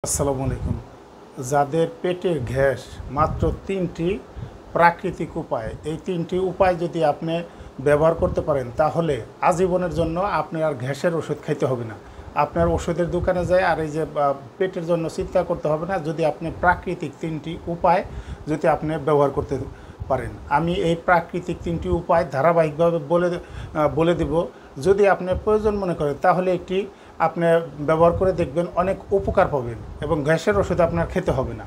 আসসালামু আলাইকুম। যাদের পেটের গ্যাস মাত্র ৩টি প্রাকৃতিক উপায়, এই ৩টি উপায় যদি আপনি ব্যবহার করতে পারেন তাহলে আজীবনের জন্য আপনি আর গ্যাসের ওষুধ খাইতে হবে না। আপনার ওষুধের দোকানে যায় আর এই যে পেটের জন্য চিন্তা করতে হবে না, যদি আপনি প্রাকৃতিক ৩টি উপায় যদি আপনি ব্যবহার করতে পারেন। আমি এই প্রাকৃতিক ৩টি উপায় ধারাবাহিকভাবে বলে দেব। যদি আপনি প্রয়োজন মনে করেন তাহলে একটি আপনি ব্যবহার করে দেখবেন, অনেক উপকার পাবেন এবং গ্যাসের ওষুধ আপনার খেতে হবে না।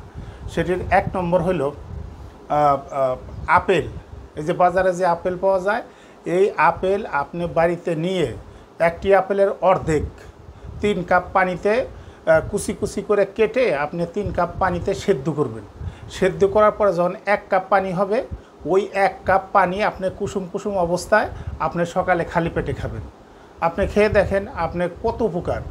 সেটির ১ নম্বর হলো আপেল। এই যে বাজারে যে আপেল পাওয়া যায়, এই আপেল আপনি বাড়িতে নিয়ে একটি আপেলের অর্ধেক ৩ কাপ পানিতে কুচি কুচি করে কেটে আপনি ৩ কাপ পানিতে সেদ্ধ করবেন। সেদ্ধ করার পরে যখন ১ কাপ পানি হবে, ওই ১ কাপ পানি আপনি কুসুম কুসুম অবস্থায় আপনি সকালে খালি পেটে খাবেন। আপনি খেয়ে দেখেন আপনি কত উপকার।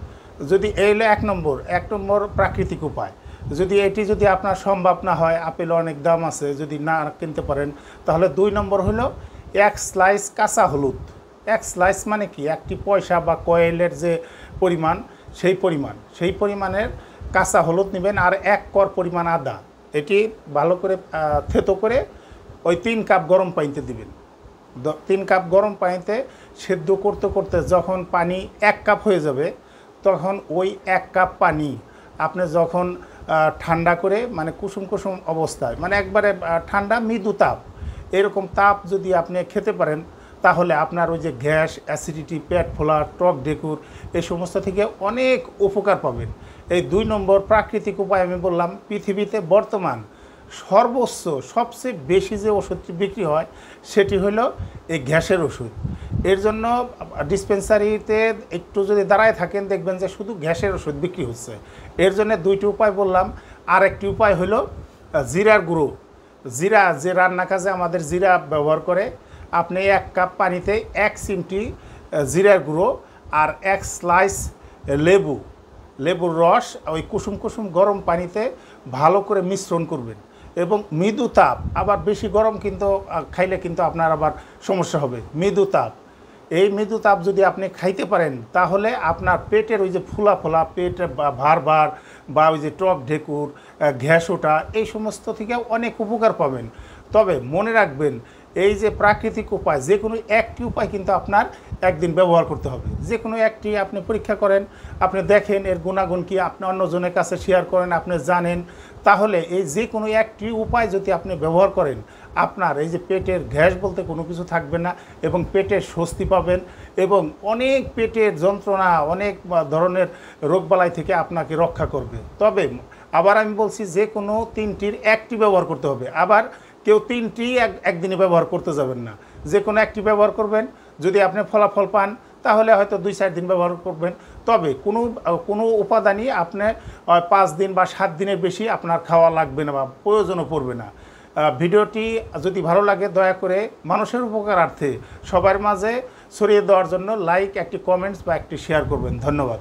যদি এই হলো ১ নম্বর প্রাকৃতিক উপায়। যদি এটি যদি আপনার সম্ভব না হয়, আপেল অনেক দাম আছে, যদি না কিনতে পারেন, তাহলে ২ নম্বর হলো ১ স্লাইস কাঁচা হলুদ। ১ স্লাইস মানে কি, একটি পয়সা বা কয়েলের যে পরিমাণ, সেই পরিমাণের কাঁচা হলুদ নেবেন আর ১ কর পরিমাণ আদা। এটি ভালো করে থেতো করে ওই ৩ কাপ গরম পানিতে দিবেন। ৩ কাপ গরম পানিতে সেদ্ধ করতে করতে যখন পানি ১ কাপ হয়ে যাবে, তখন ওই ১ কাপ পানি আপনি যখন ঠান্ডা করে, মানে কুসুম কুসুম অবস্থায়, মানে একবারে ঠান্ডা মৃদু তাপ, এরকম তাপ যদি আপনি খেতে পারেন, তাহলে আপনার ওই যে গ্যাস, অ্যাসিডিটি, পেট ফোলা, টক ঢেকুর, এই সমস্ত থেকে অনেক উপকার পাবেন। এই ২ নম্বর প্রাকৃতিক উপায় আমি বললাম। পৃথিবীতে বর্তমান সর্বোচ্চ সবচেয়ে বেশি যে ওষুধটি বিক্রি হয় সেটি হলো এই গ্যাসের ওষুধ। এর জন্য ডিসপেন্সারিতে একটু যদি দাঁড়ায় থাকেন, দেখবেন যে শুধু গ্যাসের ওষুধ বিক্রি হচ্ছে। এর জন্য ২টি উপায় বললাম। আর একটি উপায় হলো জিরার গুঁড়ো। জিরা, যে রান্না কাজে আমাদের জিরা ব্যবহার করে, আপনি ১ কাপ পানিতে ১ চিমটি জিরার গুঁড়ো আর ১ স্লাইস লেবুর রস ওই কুসুম কুসুম গরম পানিতে ভালো করে মিশ্রণ করবেন এবং মৃদু তাপ, আবার বেশি গরম কিন্তু খাইলে কিন্তু আপনার আবার সমস্যা হবে। মৃদু তাপ, এই মৃদু তাপ যদি আপনি খাইতে পারেন, তাহলে আপনার পেটের ওই যে ফোলা পেট ভার বা ওই যে টক ঢেকুর, গ্যাস ওঠা, এই সমস্ত থেকে অনেক উপকার পাবেন। তবে মনে রাখবেন, এই যে প্রাকৃতিক উপায়, যে কোনো একটি উপায় কিন্তু আপনার একদিন ব্যবহার করতে হবে। যে কোনো একটি আপনি পরীক্ষা করেন, আপনি দেখেন এর গুণাগুণ কী, আপনি অন্যজনের কাছে শেয়ার করেন, আপনি জানেন, তাহলে এই যে কোনো একটি উপায় যদি আপনি ব্যবহার করেন, আপনার এই যে পেটের গ্যাস বলতে কোনো কিছু থাকবে না এবং পেটের স্বস্তি পাবেন এবং অনেক পেটের যন্ত্রণা, অনেক ধরনের রোগবালাই থেকে আপনাকে রক্ষা করবে। তবে আবার আমি বলছি, যে কোনো ৩টির একটি ব্যবহার করতে হবে। আবার কেউ ৩টি একদিনে ব্যবহার করতে যাবেন না, যে কোনো একটি ব্যবহার করবেন। যদি আপনি ফলাফল পান, তাহলে হয়তো ২-৪ দিন ব্যবহার করবেন। তবে কোনো উপাদানই আপনি ৫ দিন বা ৭ দিনের বেশি আপনার খাওয়া লাগবে না বা প্রয়োজনও পড়বে না। ভিডিওটি যদি ভালো লাগে, দয়া করে মানুষের উপকারার্থে সবার মাঝে ছড়িয়ে দেওয়ার জন্য লাইক, একটি কমেন্টস বা একটি শেয়ার করবেন। ধন্যবাদ।